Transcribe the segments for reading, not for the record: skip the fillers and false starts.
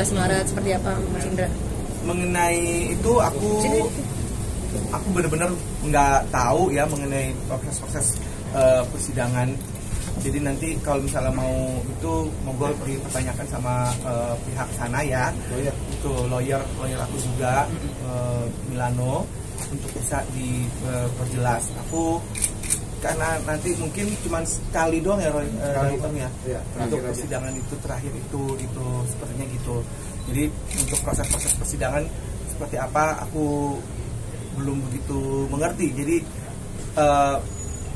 17 Maret seperti apa Mas Indra? Mengenai itu aku benar-benar nggak tahu ya mengenai proses persidangan. Jadi nanti kalau misalnya mau itu monggo dipertanyakan sama pihak sana ya. Itu lawyer aku juga Milano untuk bisa diperjelas. Aku karena nanti mungkin cuma sekali doang ya untuk persidangan itu terakhir itu sepertinya gitu. Jadi untuk proses persidangan seperti apa aku belum begitu mengerti. Jadi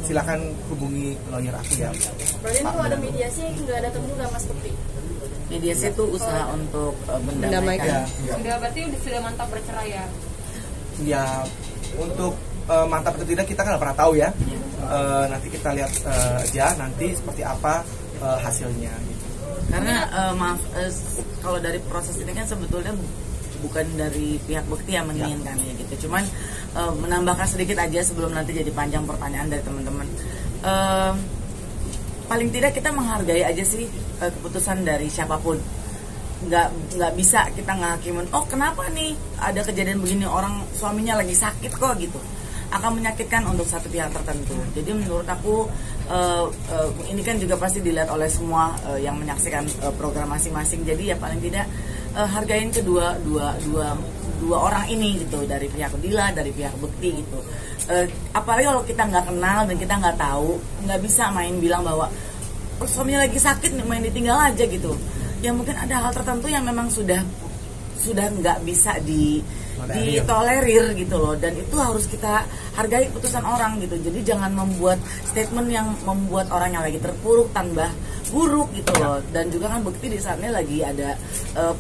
silakan hubungi lawyer aku ya. Berarti kalau ada mediasi nggak datang juga Mas Bekti? Mediasi itu usaha untuk mendamaikan. Sudah berarti sudah mantap bercerai ya? Ya untuk mantap atau tidak kita kan nggak pernah tahu ya. Nanti kita lihat aja nanti seperti apa hasilnya. Gitu. Karena kalau dari proses ini kan sebetulnya bukan dari pihak Bekti yang menginginkan ya gitu. Cuman menambahkan sedikit aja sebelum nanti jadi panjang pertanyaan dari teman-teman. Paling tidak kita menghargai aja sih keputusan dari siapapun. Nggak bisa kita ngakimin. Oh kenapa nih ada kejadian begini, orang suaminya lagi sakit kok gitu. Akan menyakitkan untuk satu pihak tertentu. Jadi menurut aku ini kan juga pasti dilihat oleh semua yang menyaksikan program masing-masing. Jadi ya paling tidak hargain kedua dua orang ini gitu, dari pihak Dila, dari pihak Bekti gitu. Apalagi kalau kita nggak kenal dan kita nggak tahu, nggak bisa main bilang bahwa suaminya lagi sakit main ditinggal aja gitu. Ya mungkin ada hal tertentu yang memang sudah nggak bisa ditolerir gitu loh, dan itu harus kita hargai keputusan orang gitu. Jadi jangan membuat statement yang membuat orang yang lagi terpuruk tambah buruk gitu loh. Dan juga kan Bekti di saat ini lagi ada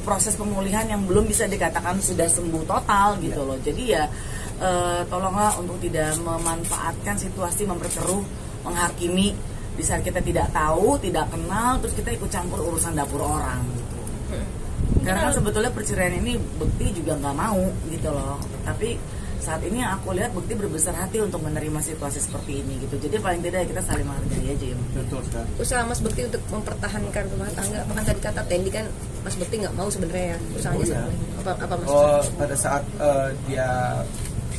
proses pemulihan yang belum bisa dikatakan sudah sembuh total gitu loh. Jadi ya tolonglah untuk tidak memanfaatkan situasi, memperkeruh, menghakimi di saat kita tidak tahu, tidak kenal, terus kita ikut campur urusan dapur orang gitu. Karena kan sebetulnya perceraian ini Bekti juga nggak mau gitu loh. Tapi saat ini yang aku lihat Bekti berbesar hati untuk menerima situasi seperti ini gitu. Jadi paling tidak kita saling menghargai aja ya. Betul sekali. Usaha Mas Bekti untuk mempertahankan rumah tangga, bahkan tadi kata Tendi kan Mas Bekti nggak mau sebenarnya ya usahanya sebenarnya. Apa Mas? Pada saat dia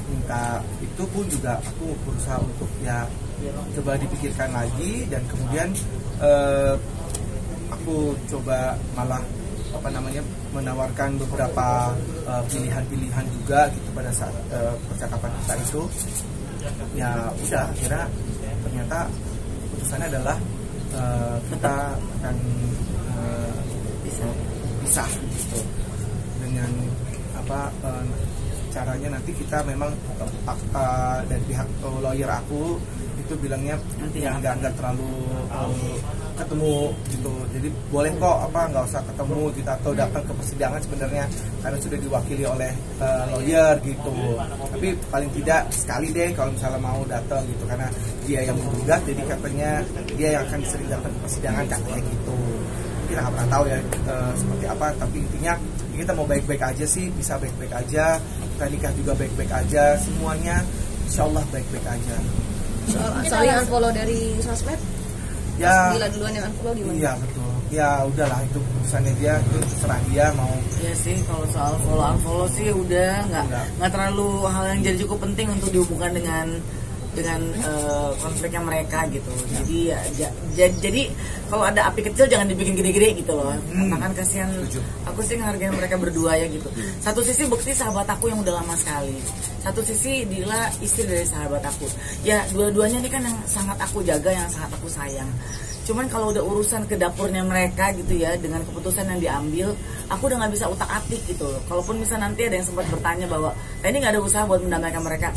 minta itu pun juga aku berusaha untuk ya coba dipikirkan lagi, dan kemudian aku coba malah menawarkan beberapa pilihan-pilihan juga gitu pada saat percakapan kita itu. Ya udah, akhirnya ternyata keputusannya adalah kita akan pisah gitu. Dengan caranya nanti kita memang dari pihak lawyer aku itu bilangnya nggak terlalu ketemu gitu. Jadi boleh kok nggak usah ketemu gitu, atau datang ke persidangan sebenarnya karena sudah diwakili oleh lawyer gitu. Tapi paling tidak sekali deh kalau misalnya mau datang gitu, karena dia yang menggugat, jadi katanya dia yang akan sering datang ke persidangan katanya gitu. Kita nggak pernah tahu ya seperti apa, tapi intinya kita mau baik-baik aja sih, bisa baik-baik aja, kita nikah juga baik-baik aja, semuanya insya Allah baik-baik aja. Soal unfollow dari sosmed, ya Dila duluan yang unfollow gimana? Iya betul, ya udahlah itu keputusannya dia, itu terserah dia mau. Iya sih, kalau soal unfollow sih udah nggak terlalu hal yang jadi cukup penting untuk dihubungkan dengan konfliknya mereka gitu. Jadi kalau ada api kecil jangan dibikin gede-gede gitu loh. Karena kan kasihan. Aku sih ngehargain mereka berdua ya gitu. Satu sisi Bekti sahabat aku yang udah lama sekali. Satu sisi Dila istri dari sahabat aku. Ya dua-duanya ini kan yang sangat aku jaga, yang sangat aku sayang. Cuman kalau udah urusan ke dapurnya mereka gitu ya, dengan keputusan yang diambil, aku udah nggak bisa utak-atik gitu loh. Kalaupun misalnya nanti ada yang sempat bertanya bahwa ini nggak ada usaha buat mendamaikan mereka,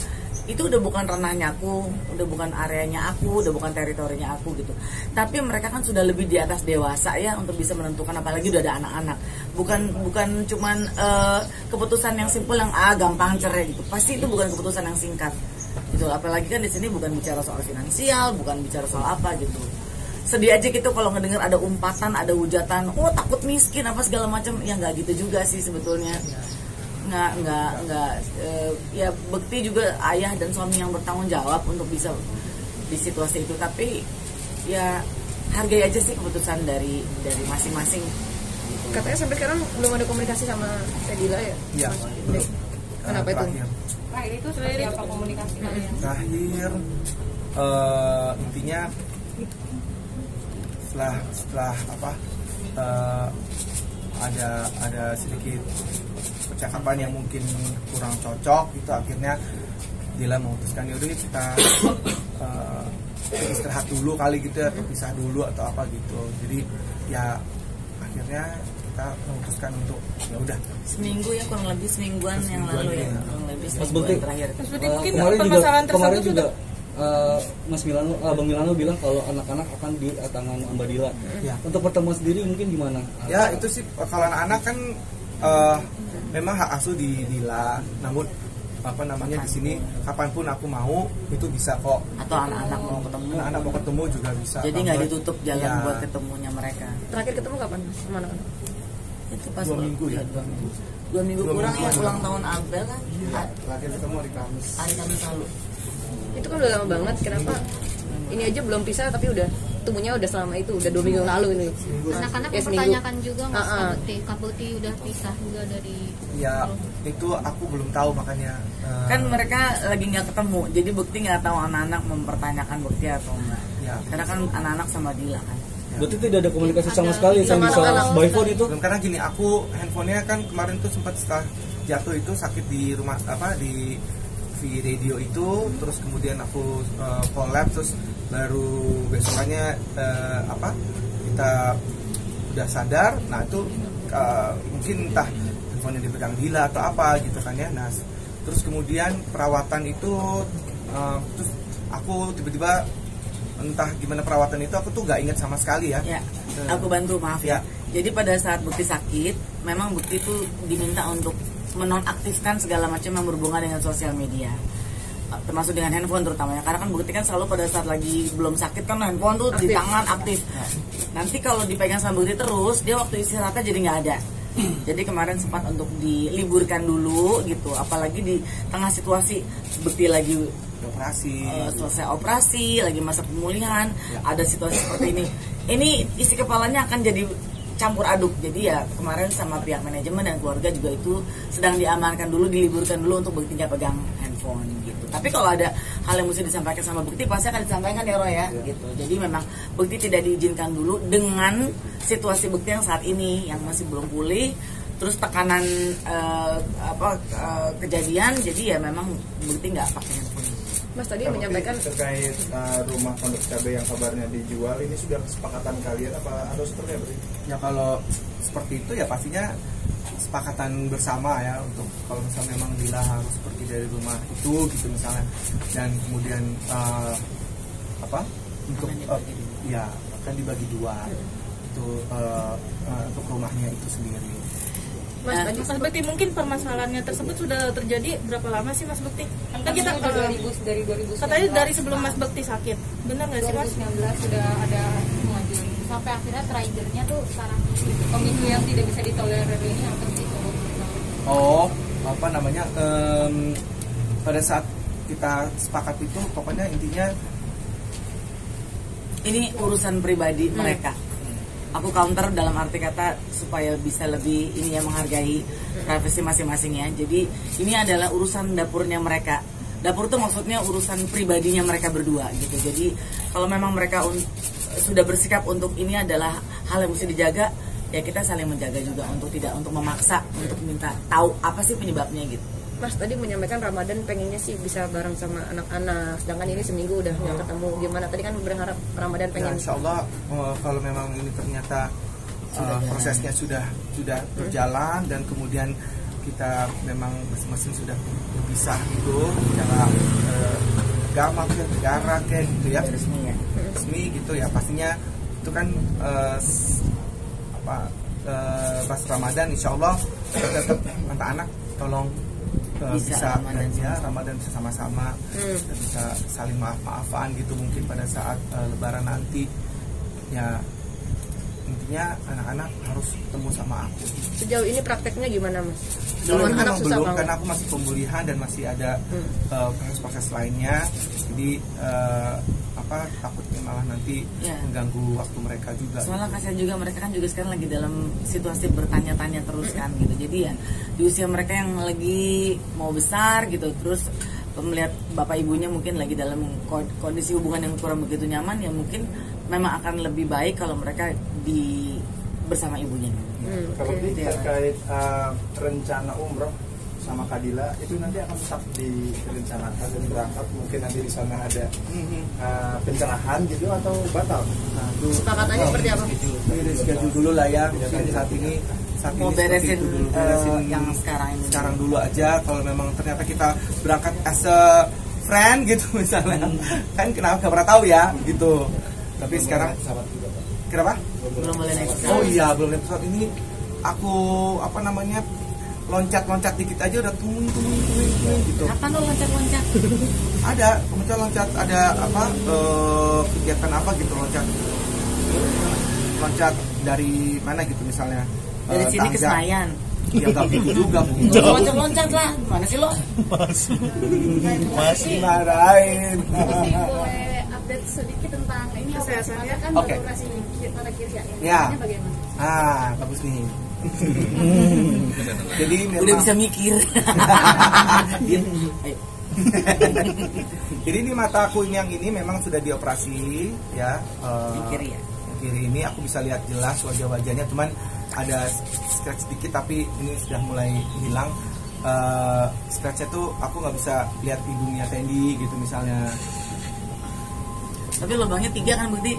itu udah bukan ranahnya aku, udah bukan areanya aku, udah bukan teritorinya aku gitu. Tapi mereka kan sudah lebih di atas dewasa ya untuk bisa menentukan, apalagi udah ada anak-anak. Bukan cuman keputusan yang simpel yang gampang cerai gitu. Pasti itu bukan keputusan yang singkat gitu. Apalagi kan di sini bukan bicara soal finansial, bukan bicara soal apa gitu. Sedih aja gitu kalau ngedengar ada umpatan, ada hujatan, oh takut miskin apa segala macam. Ya nggak gitu juga sih sebetulnya. Nggak ya Bekti juga ayah dan suami yang bertanggung jawab untuk bisa di situasi itu. Tapi ya hargai aja sih keputusan dari masing-masing gitu. Katanya sampai sekarang belum ada komunikasi sama Fadila ya? Iya. Kenapa itu? Terakhir itu seperti apa komunikasi kalian? Terakhir intinya setelah apa ada sedikit percakapan yang mungkin kurang cocok itu, akhirnya Dila memutuskan yaudah kita istirahat dulu kali gitu, atau pisah dulu atau apa gitu. Jadi ya akhirnya kita memutuskan untuk ya udah Seminggu ya, kurang lebih semingguan yang lalu ya, kurang lebih Mas semingguan Bekti, terakhir. Mungkin kemarin permasalahan juga tersebut Mas Milano, Bang Milano bilang kalau anak-anak akan di tangan Mbak Dila. ya. Untuk pertemuan sendiri mungkin gimana? Ya itu sih kalau anak-anak kan memang hak asuh di Dila, namun apa namanya di sini kapanpun aku mau itu bisa kok. Atau anak-anak mau ketemu, Anak-anak mau ketemu juga bisa. jadi nggak ditutup jalan Ya. buat ketemunya mereka. Terakhir ketemu kapan sama anak-anak? Itu pas 2 minggu ya? 2 minggu Dua kurang minggu. ya, ulang tahun Abel kan. Terakhir ketemu di Kamis. Hari Kamis lalu. Itu kan udah lama banget, kenapa ini aja belum pisah tapi udah temunya udah selama itu, udah 2 minggu lalu ini. Anak-anak Ya, seminggu. mempertanyakan juga Mas Ah, ah. Kak Bekti udah pisah juga dari Ya itu aku belum tahu makanya. Kan mereka lagi nggak ketemu, jadi Bekti nggak tahu anak-anak mempertanyakan Bekti atau enggak. Ya. Karena kan anak-anak sama Dila kan. Berarti tidak ada komunikasi sama sekali sama sama anak-anak. by phone itu? Belum, karena gini, aku handphonenya kan kemarin tuh sempat setelah jatuh itu sakit di rumah apa di radio itu, terus kemudian aku collab, terus baru besokannya apa kita udah sadar. Nah itu mungkin entah handphonenya dipegang Dila atau apa gitu kan ya. Nah terus kemudian perawatan itu terus aku tiba-tiba entah gimana perawatan itu, aku tuh nggak inget sama sekali ya. Ya, aku bantu, maaf ya. Ya. Jadi pada saat Bekti sakit, memang Bekti itu diminta untuk menonaktifkan segala macam yang berhubungan dengan sosial media, termasuk dengan handphone terutamanya. Karena kan Bekti kan selalu pada saat lagi belum sakit kan handphone tuh di Aktif. tangan aktif. Nanti kalau dipegang sama Bekti terus, dia waktu istirahatnya jadi nggak ada. Jadi kemarin sempat untuk diliburkan dulu gitu, apalagi di tengah situasi Bekti lagi Operasi. selesai operasi, lagi masa pemulihan, ada situasi seperti ini isi kepalanya akan jadi campur aduk. Jadi ya kemarin sama pihak manajemen dan keluarga juga itu sedang diamankan dulu, diliburkan dulu untuk Bekti nggak pegang handphone gitu. Tapi kalau ada hal yang mesti disampaikan sama Bekti pasti akan disampaikan ya Roy ya gitu. Jadi memang Bekti tidak diizinkan dulu dengan situasi Bekti yang saat ini yang masih belum pulih, terus tekanan kejadian, jadi ya memang Bekti nggak pakai handphone. Mas tadi menyampaikan terkait rumah pondok cabai yang kabarnya dijual, ini sudah kesepakatan kalian apa atau seperti apa? Ya kalau seperti itu ya pastinya kesepakatan bersama ya, untuk kalau misalnya memang Dila harus pergi dari rumah itu gitu misalnya, dan kemudian apa untuk ya akan dibagi 2 itu untuk rumahnya itu sendiri. Mas tadi Mas Bekti, mungkin permasalahannya tersebut sudah terjadi berapa lama sih Mas Bekti? Kan kita dari 2019 katanya dari sebelum Mas Bekti sakit, benar nggak sih Mas? 2019 sudah ada pengajuan sampai akhirnya triggernya tuh sekarang Pemilu yang tidak bisa ditolerir ini apa sih? Oh apa namanya pada saat kita sepakat itu pokoknya intinya Ini urusan pribadi mereka. Aku counter dalam arti kata supaya bisa lebih ini ya, menghargai privasi masing-masing ya. Jadi ini adalah urusan dapurnya mereka. Dapur itu maksudnya urusan pribadinya mereka berdua gitu. Jadi kalau memang mereka sudah bersikap untuk ini adalah hal yang mesti dijaga, ya kita saling menjaga juga untuk tidak untuk memaksa untuk minta tahu apa sih penyebabnya gitu. Mas tadi menyampaikan Ramadan pengennya sih bisa bareng sama anak-anak, sedangkan ini seminggu udah nggak ketemu. Gimana tadi kan berharap Ramadan ya pengen insya Allah kalau memang ini ternyata prosesnya sudah berjalan dan kemudian kita memang masing-masing sudah berpisah gitu secara agama ke negara kayak gitu ya, resmi gitu ya, pastinya itu kan pas Ramadan insya Allah tetap anak-anak tolong bisa Ramadan bisa sama-sama, bisa saling maaf-maafan gitu mungkin pada saat Lebaran nanti ya intinya anak-anak harus ketemu sama aku. Sejauh ini prakteknya gimana Mas? Kalau Anak memang susah belum, banget. karena aku masih pemulihan dan masih ada proses-proses lainnya, jadi takutnya malah nanti Ya. mengganggu waktu mereka juga. Soalnya kasihan juga mereka kan juga sekarang lagi dalam situasi bertanya-tanya terus kan gitu. Jadi ya di usia mereka yang lagi mau besar gitu, terus melihat bapak ibunya mungkin lagi dalam kondisi hubungan yang kurang begitu nyaman, ya mungkin memang akan lebih baik kalau mereka bersama ibunya. Kalau Oke. terkait rencana umroh sama Kadila itu nanti akan tetap direncanakan dan berangkat, mungkin nanti di sana ada pencerahan gitu atau batal? Kesepakatannya seperti apa? Ini schedule dulu lah ya. Saat ini Mau seperti beresin, itu dulu. Beresin yang sekarang ini. sekarang dulu aja. Kalau memang ternyata kita berangkat as a friend gitu misalnya, kan kenapa nggak pernah tahu ya gitu. Tapi sekarang kenapa? Belum boleh naik pesawat. Oh iya, belum naik pesawat. Ini aku loncat dikit aja udah tung gitu. Kapan lo loncat-loncat? Ada loncat ada kegiatan apa gitu, loncat dari mana gitu misalnya Dari sini ke tangga. Senayan. Ya nggak gitu juga mungkin. Loncat-loncat lah. Gimana sih lo? Masih marahin. Boleh update sedikit tentang ini Kesehatannya? kan Oke. operasi pada Kirsya Ya. Ini bagaimana? Bagus nih. Jadi memang Udah bisa mikir. Ayo. jadi ini mata aku yang ini memang sudah dioperasi ya. Yang kiri ya? Yang kiri ini aku bisa lihat jelas wajah-wajahnya, cuman ada scratch sedikit tapi ini sudah mulai hilang. Scratchnya tuh aku nggak bisa lihat hidungnya Tendi gitu misalnya. Tapi lubangnya 3 kan Bukti?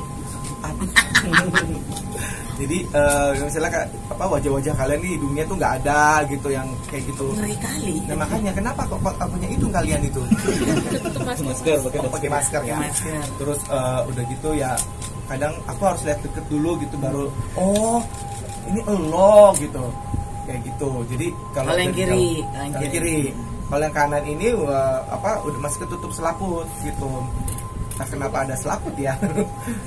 Jadi misalnya wajah-wajah kalian nih hidungnya tuh nggak ada gitu yang kayak gitu. Ngeri kali. Nah makanya kenapa kok punya hidung kalian itu? Masker, Pakai masker ya. Masker. Terus udah gitu ya kadang aku harus lihat deket dulu gitu baru ini elo gitu kayak gitu. Jadi Kalau yang dari kiri, jauh- yang kalau yang kiri. kiri. Kalau yang kanan ini udah masih ketutup selaput gitu. Nah kenapa ada selaput ya?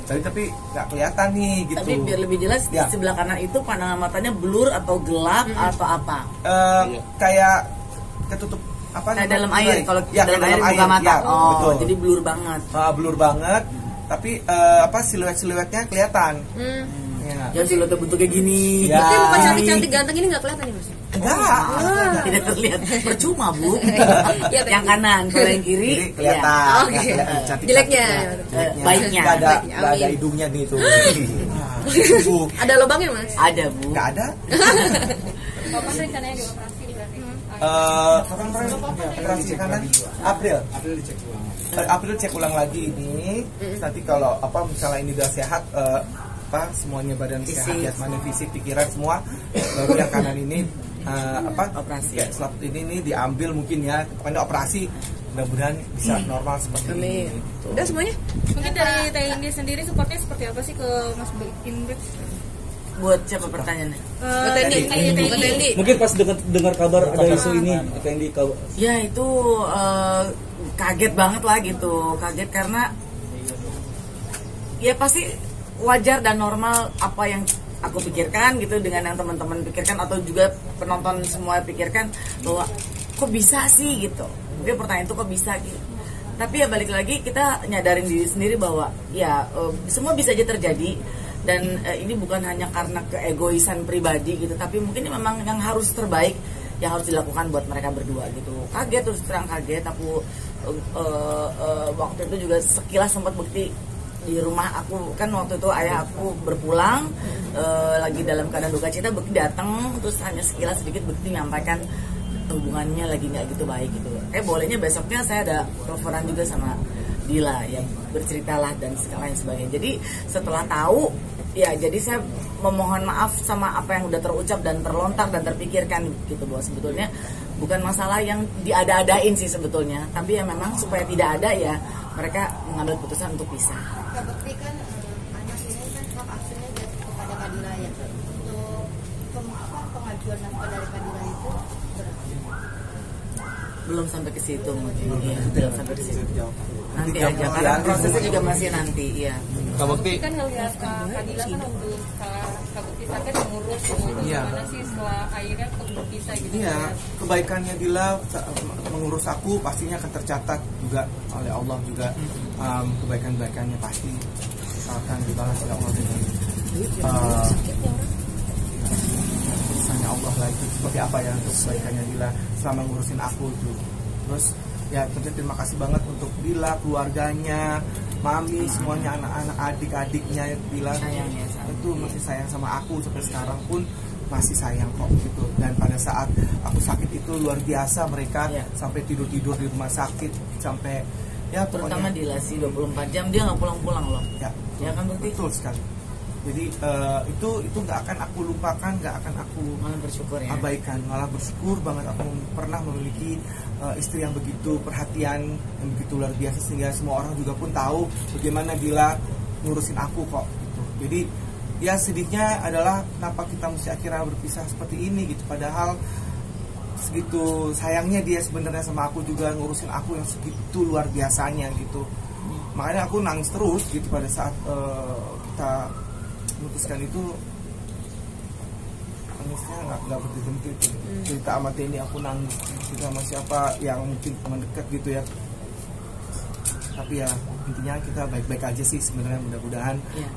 tapi nggak kelihatan nih gitu. Tapi biar lebih jelas Ya. di sebelah kanan itu pandangan matanya blur atau gelap atau apa? Kayak ketutup apa? Kayak dalam namanya? air. Kalau Ya, dalam kayak air buka mata. Ya, Oh, betul. jadi blur banget. Blur banget. Tapi siluetnya kelihatan. Ya. Ya siluetnya bentuk kayak gini. Ya. Tapi bukan cantik-cantik ganteng ini nggak kelihatan nih Mas? Enggak. Tidak terlihat. Percuma, Bu. Iya, Yang kanan, kalau yang kiri Jadi kelihatan. ya. Oke. Cantik-cantik. Jeleknya. Baiknya. Nggak ada Amin. hidungnya nih tuh. Bu, Ada lubangnya Mas? Ada, Bu. nggak ada. Kapan rencananya dioperasi berarti? Kapan operasi kanan? April. April cek ulang lagi ini. Nanti kalau misalnya ini udah sehat, semuanya badan sehat, Fisik. jasmani, fisik, pikiran semua, baru yang kanan ini Operasi. kayak selaput ini diambil mungkin ya, pokoknya operasi. Mudah-mudahan bisa normal seperti Amin. ini. Udah semuanya? Mungkin dari TND sendiri supportnya seperti apa sih ke Mas Indri? Buat siapa pertanyaannya? Tendi. Tendi. Mungkin pas dengar kabar ada isu ini, Tendi Ya itu kaget banget lah gitu. Kaget karena ya pasti wajar dan normal apa yang aku pikirkan gitu dengan yang teman-teman pikirkan atau juga penonton semua pikirkan bahwa kok bisa sih gitu. Mungkin pertanyaan itu kok bisa gitu. Tapi ya balik lagi kita nyadarin diri sendiri bahwa ya semua bisa aja terjadi dan ini bukan hanya karena keegoisan pribadi gitu, tapi mungkin memang yang harus terbaik yang harus dilakukan buat mereka berdua gitu. Kaget, terus terang kaget aku waktu itu juga sekilas sempat Bukti di rumah aku kan waktu itu ayah aku berpulang lagi dalam keadaan duka cita. Bukti datang terus hanya sekilas sedikit Bukti menyampaikan hubungannya lagi nggak gitu baik gitu. Bolehnya besoknya saya ada teleponan juga sama Dila yang berceritalah dan segala lain sebagainya. Jadi setelah tahu ya jadi saya memohon maaf sama apa yang udah terucap dan terlontar dan terpikirkan gitu, bahwa sebetulnya bukan masalah yang diada-adain sih sebetulnya, tapi ya memang supaya tidak ada ya mereka mengambil keputusan untuk pisah. Bukti kan anak ini kan hak asuhnya jatuh kepada Kadila ya. Untuk pengajuan nafkah dari Kadila itu berapa? Belum sampai ke situ mungkin. Iya, belum sampai ke situ. Nanti Tiga aja, bulan karena nanti prosesnya semua. juga masih nanti, iya. Kak Bekti, kan ngelihat Kak Kadila kan waktu Kak Bekti sakit mengurus semua itu Iya. gimana sih setelah akhirnya berpisah gitu. Iya, kebaikannya Dila mengurus aku pastinya akan tercatat juga oleh Allah juga. Kebaikan-kebaikannya pasti akan dibalas oleh Allah dengan misalnya Allah lah itu seperti apa ya untuk kebaikannya Dila selama ngurusin aku itu. Terus ya tentunya terima kasih banget untuk Dila, keluarganya, mami, semuanya, anak-anak, adik-adiknya Dila Sayangnya sama. itu masih sayang sama aku sampai sekarang pun masih sayang kok gitu. Dan pada saat aku sakit itu luar biasa mereka Ya. sampai tidur-tidur di rumah sakit sampai ya Terutama pokoknya di Lasi 24 jam dia nggak pulang-pulang loh. ya, Ya kan, Bekti? betul sekali. Jadi itu nggak akan aku lupakan, nggak akan aku Malah bersyukur ya. abaikan, malah bersyukur banget aku pernah memiliki istri yang begitu perhatian, yang begitu luar biasa sehingga semua orang juga pun tahu bagaimana Dila ngurusin aku kok gitu. Jadi ya sedihnya adalah kenapa kita mesti akhirnya berpisah seperti ini gitu, padahal segitu sayangnya dia sebenarnya sama aku juga ngurusin aku yang segitu luar biasanya gitu. Makanya aku nangis terus gitu pada saat kita memutuskan itu, nangisnya nggak berhenti itu. Cerita sama Teni aku nangis, cerita sama siapa yang mungkin teman dekat gitu ya. Tapi ya intinya kita baik-baik aja sih sebenarnya, mudah-mudahan Ya.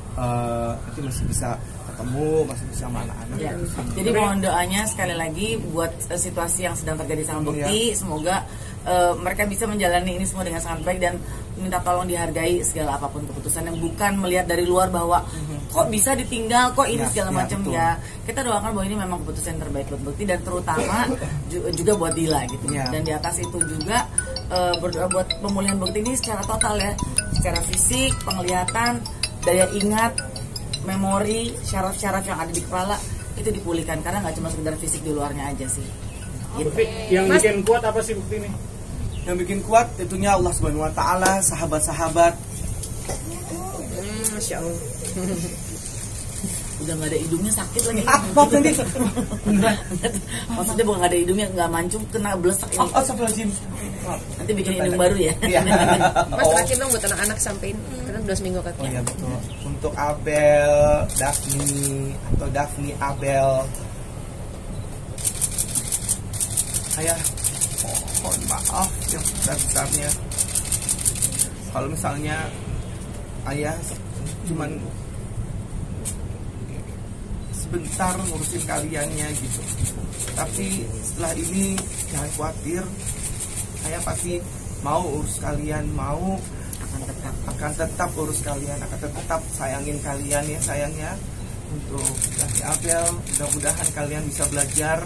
nanti masih bisa ketemu, masih bisa sama anak-anak. Ya. Jadi mohon doanya sekali lagi buat situasi yang sedang terjadi sama Bekti, semoga mereka bisa menjalani ini semua dengan sangat baik dan minta tolong dihargai segala apapun keputusan yang bukan melihat dari luar bahwa kok bisa ditinggal, kok ini Ya, segala ya, macam betul. ya. Kita doakan bahwa ini memang keputusan yang terbaik buat Bekti dan terutama juga buat Dila gitu. Ya. Dan di atas itu juga berdoa buat pemulihan Bekti ini secara total ya, secara fisik, penglihatan, daya ingat, memori, syaraf-syaraf yang ada di kepala itu dipulihkan karena nggak cuma sekedar fisik di luarnya aja sih. Gitu. Bekti, yang bikin kuat apa sih Bekti ini? Yang bikin kuat tentunya Allah Subhanahu Wa Taala, sahabat-sahabat. Masya Allah. Udah nggak ada hidungnya sakit lagi. Maaf nanti. Maksudnya bukan nggak ada hidungnya, nggak mancung, kena blesek ini. Astagfirullahaladzim. Nanti bikin hidung baru ya. Iya. Mas terakhir dong buat anak-anak sampein, karena udah seminggu Oh katanya. iya betul. Untuk Abel, Daphne, Abel. Ayah, mohon maaf yang besar-besarnya. Kalau misalnya ayah cuman sebentar ngurusin kaliannya gitu. Tapi setelah ini jangan khawatir, saya pasti mau urus kalian, akan tetap urus kalian, akan tetap sayangin kalian ya sayangnya. Untuk Daphne, Abel, mudah-mudahan kalian bisa belajar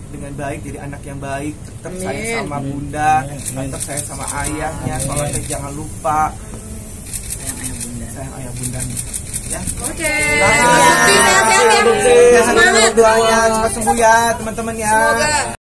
dengan baik, jadi anak yang baik, tetap sayang sama bunda, tetap sayang sama ayahnya, soalnya jangan lupa Sayang ayah bunda. sayang ayah bundanya ya. Oke. Semangat doanya cepat sembuh ya teman-teman ya. Semoga.